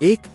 1.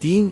3.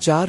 4.